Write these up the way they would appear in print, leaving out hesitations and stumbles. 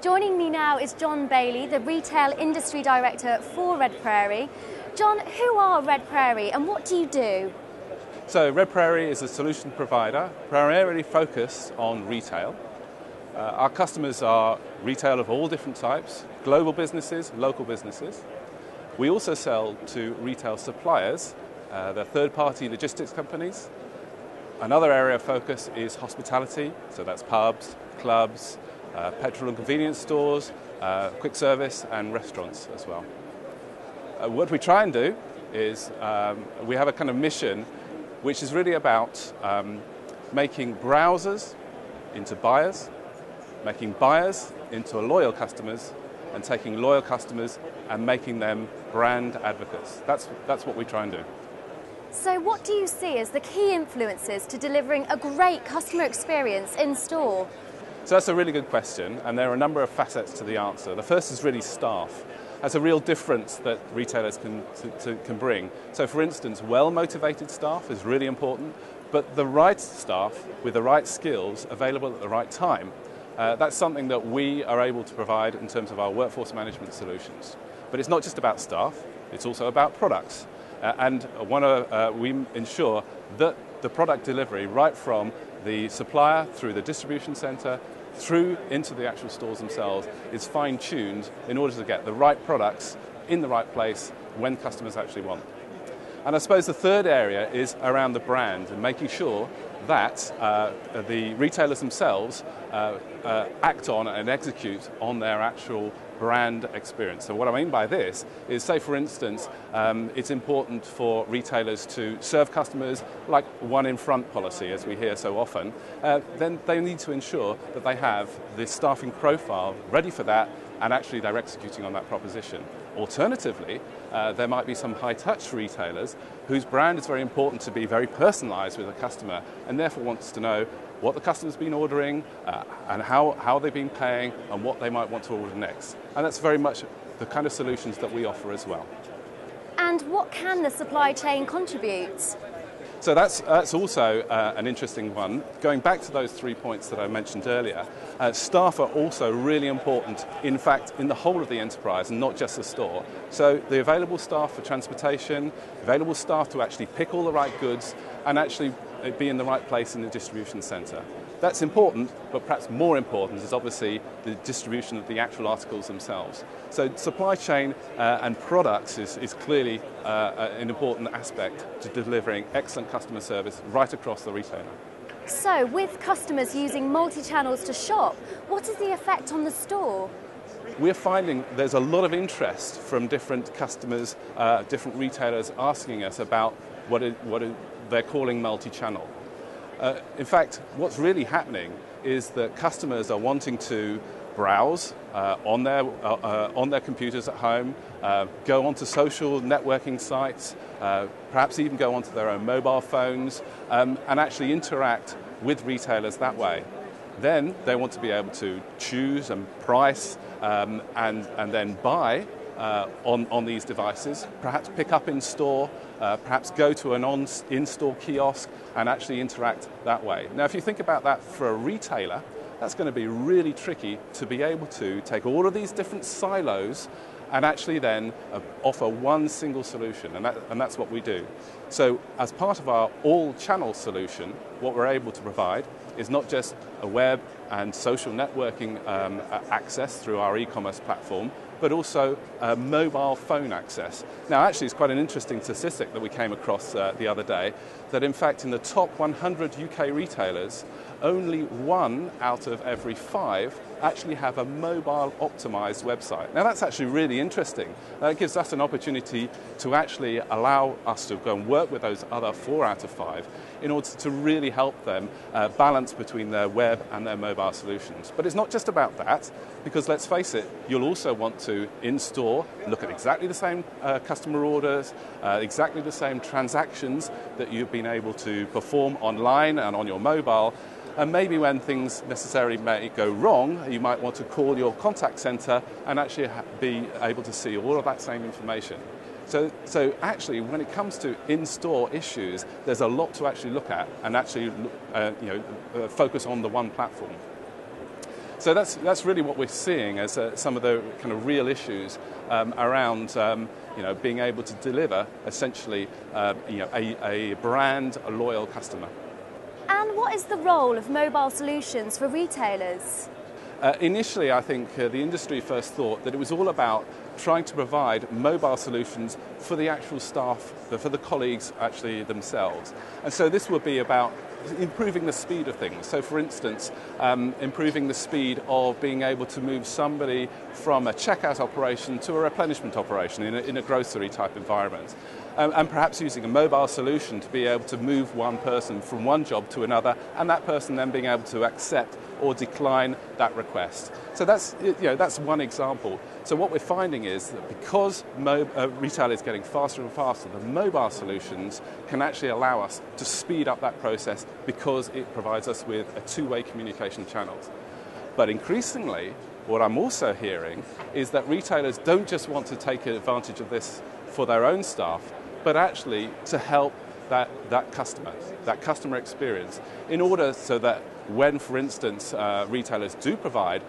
Joining me now is John Bailey, the Retail Industry Director for RedPrairie. John, who are RedPrairie and what do you do? So RedPrairie is a solution provider primarily focused on retail. Our customers are retail of all different types, global businesses, local businesses. We also sell to retail suppliers, they're third-party logistics companies. Another area of focus is hospitality, so that's pubs, clubs, petrol and convenience stores, quick service and restaurants as well. What we try and do is we have a kind of mission which is really about making browsers into buyers, making buyers into loyal customers, and taking loyal customers and making them brand advocates. That's what we try and do. So what do you see as the key influences to delivering a great customer experience in store? So that's a really good question, and there are a number of facets to the answer. The first is really staff. That's a real difference that retailers can bring. So for instance, well-motivated staff is really important, but the right staff with the right skills available at the right time, that's something that we are able to provide in terms of our workforce management solutions. But it's not just about staff, it's also about products. And we ensure that the product delivery, right from the supplier through the distribution centre, through into the actual stores themselves, is fine-tuned in order to get the right products in the right place when customers actually want. And I suppose the third area is around the brand and making sure that the retailers themselves act on and execute on their actual brand experience. So what I mean by this is, say for instance, it's important for retailers to serve customers like one in front policy, as we hear so often. Then they need to ensure that they have the staffing profile ready for that, and actually they're executing on that proposition. Alternatively, there might be some high-touch retailers whose brand is very important to be very personalised with the customer, and therefore wants to know what the customer's been ordering, and how they've been paying, and what they might want to order next. And that's very much the kind of solutions that we offer as well. And what can the supply chain contribute? So that's also an interesting one. Going back to those 3 points that I mentioned earlier, staff are also really important, in fact, in the whole of the enterprise and not just the store. So the available staff for transportation, available staff to actually pick all the right goods and actually be in the right place in the distribution centre. That's important, but perhaps more important is obviously the distribution of the actual articles themselves. So supply chain and products is clearly an important aspect to delivering excellent customer service right across the retailer. So with customers using multi-channels to shop, what is the effect on the store? We're finding there's a lot of interest from different customers, different retailers asking us about what they're calling multi-channel. In fact, what's really happening is that customers are wanting to browse on their computers at home, go onto social networking sites, perhaps even go onto their own mobile phones, and actually interact with retailers that way. Then they want to be able to choose and price and then buy on these devices, perhaps pick up in store, perhaps go to an in-store kiosk and actually interact that way. Now, if you think about that for a retailer, that's going to be really tricky to be able to take all of these different silos and actually then offer one single solution, and that's what we do. So as part of our all-channel solution, what we're able to provide is not just a web and social networking access through our e-commerce platform, but also mobile phone access. Now, actually, it's quite an interesting statistic that we came across the other day, that in fact in the top 100 UK retailers, only 1 out of every 5 actually have a mobile optimized website. Now, that's actually really interesting. That gives us an opportunity to actually allow us to go and work with those other 4 out of 5 in order to really help them balance between their web and their mobile solutions. But it's not just about that, because let's face it, you'll also want to, in-store, look at exactly the same customer orders, exactly the same transactions that you've been able to perform online and on your mobile. And maybe when things necessarily may go wrong, you might want to call your contact centre and actually be able to see all of that same information. So actually, when it comes to in-store issues, there's a lot to actually look at and actually focus on the one platform. So that's really what we're seeing as some of the kind of real issues around being able to deliver essentially a brand, a loyal customer. And what is the role of mobile solutions for retailers? Initially, I think the industry first thought that it was all about trying to provide mobile solutions for the actual staff, for the colleagues actually themselves. And so this would be about improving the speed of things. So for instance, improving the speed of being able to move somebody from a checkout operation to a replenishment operation in a grocery type environment. And perhaps using a mobile solution to be able to move one person from one job to another, and that person then being able to accept or decline that request. So that's one example. So what we're finding is that because retail is getting faster and faster, the mobile solutions can actually allow us to speed up that process because it provides us with a two-way communication channels. But increasingly, what I'm also hearing is that retailers don't just want to take advantage of this for their own staff, but actually to help that customer experience, in order so that when, for instance, retailers do provide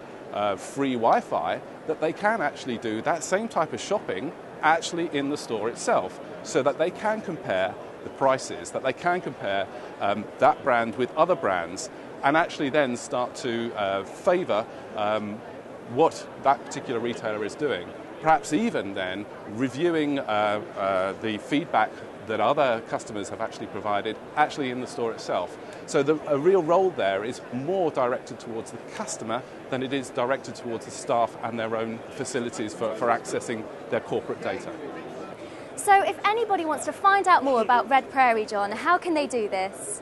free Wi-Fi, that they can actually do that same type of shopping actually in the store itself, so that they can compare the prices, that they can compare that brand with other brands, and actually then start to favour what that particular retailer is doing. Perhaps even then reviewing the feedback that other customers have actually provided actually in the store itself. So a real role there is more directed towards the customer than it is directed towards the staff and their own facilities for accessing their corporate data. So if anybody wants to find out more about RedPrairie, John, how can they do this?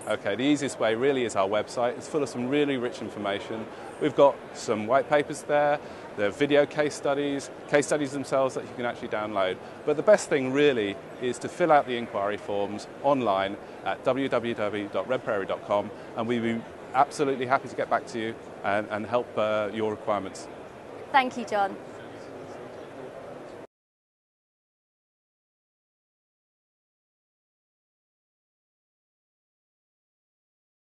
Okay, the easiest way really is our website. It's full of some really rich information. We've got some white papers there, there are video case studies themselves that you can actually download. But the best thing really is to fill out the inquiry forms online at www.redprairie.com, and we'd be absolutely happy to get back to you and help your requirements. Thank you, John.